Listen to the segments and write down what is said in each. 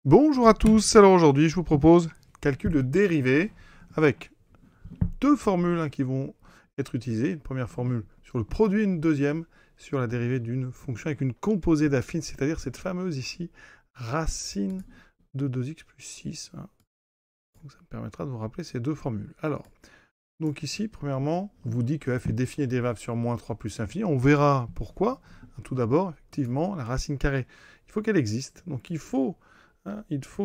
Bonjour à tous, alors aujourd'hui je vous propose calcul de dérivée avec deux formules qui vont être utilisées. Une première formule sur le produit et une deuxième sur la dérivée d'une fonction avec une composée d'affine, c'est-à-dire cette fameuse ici racine de 2x plus 6. Donc ça me permettra de vous rappeler ces deux formules. Alors, donc ici, premièrement, on vous dit que f est défini et dérivable sur moins 3 plus infini. On verra pourquoi. Tout d'abord, effectivement, la racine carrée, il faut qu'elle existe. Donc il faut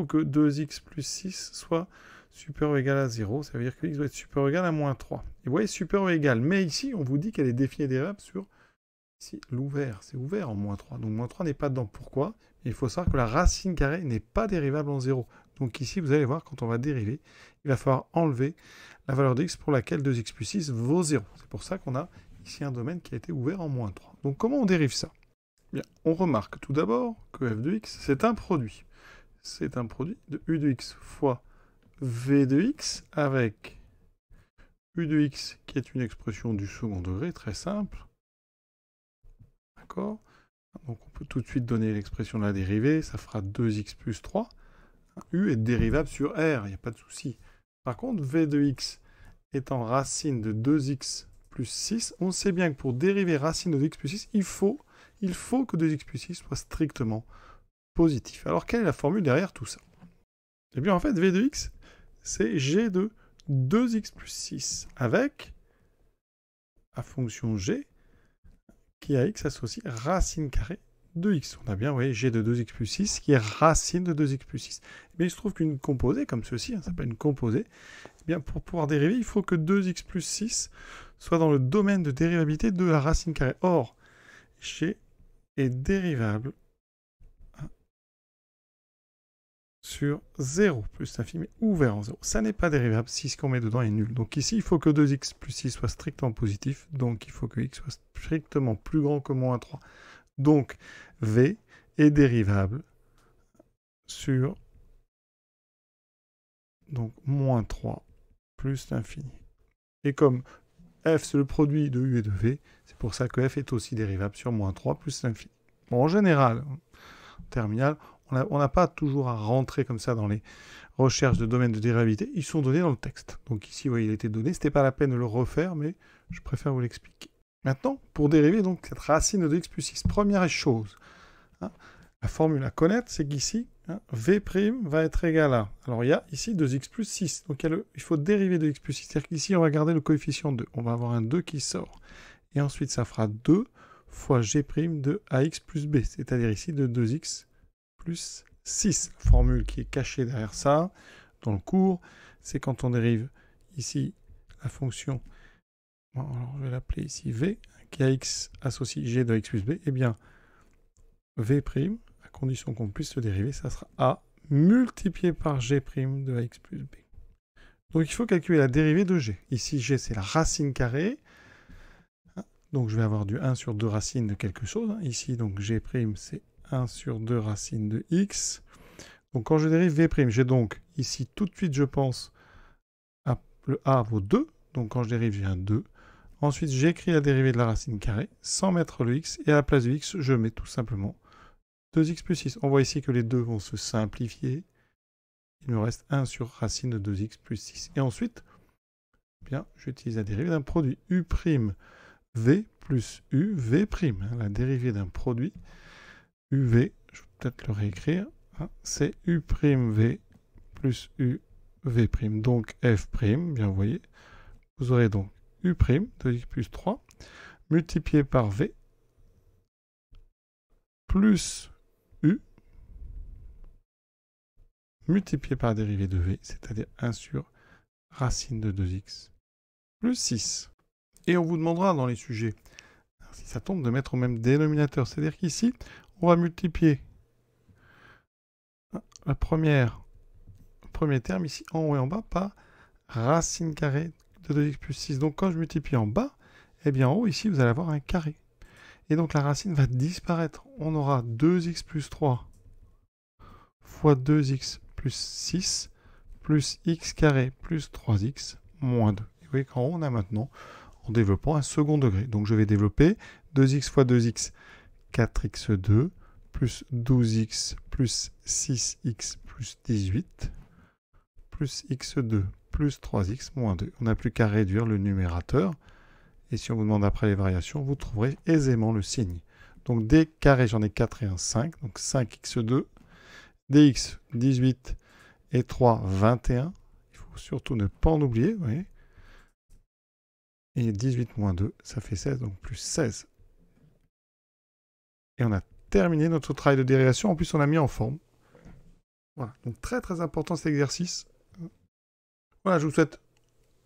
que 2x plus 6 soit supérieur ou égal à 0. Ça veut dire que x doit être supérieur ou égal à moins 3. Et vous voyez, supérieur ou égal. Mais ici, on vous dit qu'elle est définie et dérivable sur ici, l'ouvert. C'est ouvert en moins 3. Donc moins 3 n'est pas dedans. Pourquoi? Il faut savoir que la racine carrée n'est pas dérivable en 0. Donc ici, vous allez voir, quand on va dériver, il va falloir enlever la valeur de x pour laquelle 2x plus 6 vaut 0. C'est pour ça qu'on a ici un domaine qui a été ouvert en moins 3. Donc comment on dérive ça? Bien, on remarque tout d'abord que f de x, c'est un produit. C'est un produit de u de x fois v de x avec u de x qui est une expression du second degré, très simple. D'accord? Donc on peut tout de suite donner l'expression de la dérivée, ça fera 2x plus 3. U est dérivable sur R, il n'y a pas de souci. Par contre, v de x étant racine de 2x plus 6, on sait bien que pour dériver racine de 2x plus 6, il faut que 2x plus 6 soit strictement positif. Alors, quelle est la formule derrière tout ça? Eh bien, en fait, v de x, c'est g de 2x plus 6, avec la fonction g qui à x associe racine carrée de x. On a bien, vous voyez, g de 2x plus 6 qui est racine de 2x plus 6. Mais il se trouve qu'une composée, comme ceci, ça s'appelle une composée, eh bien, pour pouvoir dériver, il faut que 2x plus 6 soit dans le domaine de dérivabilité de la racine carrée. Or, g est dérivable sur 0 plus l'infini, mais ouvert en 0. Ça n'est pas dérivable si ce qu'on met dedans est nul. Donc ici, il faut que 2x plus 6 soit strictement positif, donc il faut que x soit strictement plus grand que moins 3. Donc, v est dérivable sur donc moins 3 plus l'infini. Et comme f, c'est le produit de u et de v, c'est pour ça que f est aussi dérivable sur moins 3 plus l'infini. Bon, en général, en terminale, on n'a pas toujours à rentrer comme ça dans les recherches de domaines de dérivabilité. Ils sont donnés dans le texte. Donc ici, vous voyez, il a été donné. Ce n'était pas la peine de le refaire, mais je préfère vous l'expliquer. Maintenant, pour dériver donc cette racine de 2x plus 6, première chose, la formule à connaître, c'est qu'ici, v' va être égal à... Alors il y a ici 2x plus 6, donc il faut dériver de x plus 6. C'est-à-dire qu'ici, on va garder le coefficient 2. On va avoir un 2 qui sort. Et ensuite, ça fera 2 fois g' de ax plus b, c'est-à-dire ici de 2x plus 6. La formule qui est cachée derrière ça, dans le cours, c'est quand on dérive ici la fonction... Bon, alors je vais l'appeler ici v, qui a x associe g de x plus b, eh bien, v', à condition qu'on puisse le dériver, ça sera a multiplié par g' de ax plus b. Donc il faut calculer la dérivée de g. Ici, g, c'est la racine carrée. Donc je vais avoir du 1 sur 2 racines de quelque chose. Ici, donc g', c'est 1 sur 2 racines de x. Donc quand je dérive v', j'ai donc ici tout de suite, je pense, le a vaut 2. Donc quand je dérive, j'ai un 2. Ensuite, j'écris la dérivée de la racine carrée sans mettre le x. Et à la place de x, je mets tout simplement 2x plus 6. On voit ici que les deux vont se simplifier. Il me reste 1 sur racine de 2x plus 6. Et ensuite, eh bien, j'utilise la dérivée d'un produit u' v plus u v'. La dérivée d'un produit uv, je vais peut-être le réécrire, c'est u' v plus u v'. Donc f', bien vous voyez, vous aurez donc u', 2x plus 3, multiplié par v, plus u, multiplié par la dérivée de v, c'est-à-dire 1 sur racine de 2x, plus 6. Et on vous demandera dans les sujets, si ça tombe, de mettre au même dénominateur. C'est-à-dire qu'ici, on va multiplier le premier terme ici, en haut et en bas, par racine carrée de 2x plus 6. Donc quand je multiplie en bas, eh bien en haut, ici, vous allez avoir un carré. Et donc la racine va disparaître. On aura 2x plus 3 fois 2x plus 6 plus x carré plus 3x moins 2. Et vous voyez qu'en haut, on a maintenant, en développant un second degré. Donc je vais développer 2x fois 2x, 4x2, plus 12x plus 6x plus plus 18 plus x2 plus 3x moins 2. On n'a plus qu'à réduire le numérateur. Et si on vous demande après les variations, vous trouverez aisément le signe. Donc d carré, j'en ai 4 et 1, 5. Donc 5x2, dx, 18 et 3, 21. Il faut surtout ne pas en oublier. Vous voyez. Et 18 moins 2, ça fait 16, donc plus 16. Et on a terminé notre travail de dérivation. En plus, on a mis en forme. Voilà, donc très très important cet exercice. Voilà, je vous souhaite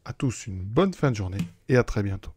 à tous une bonne fin de journée et à très bientôt.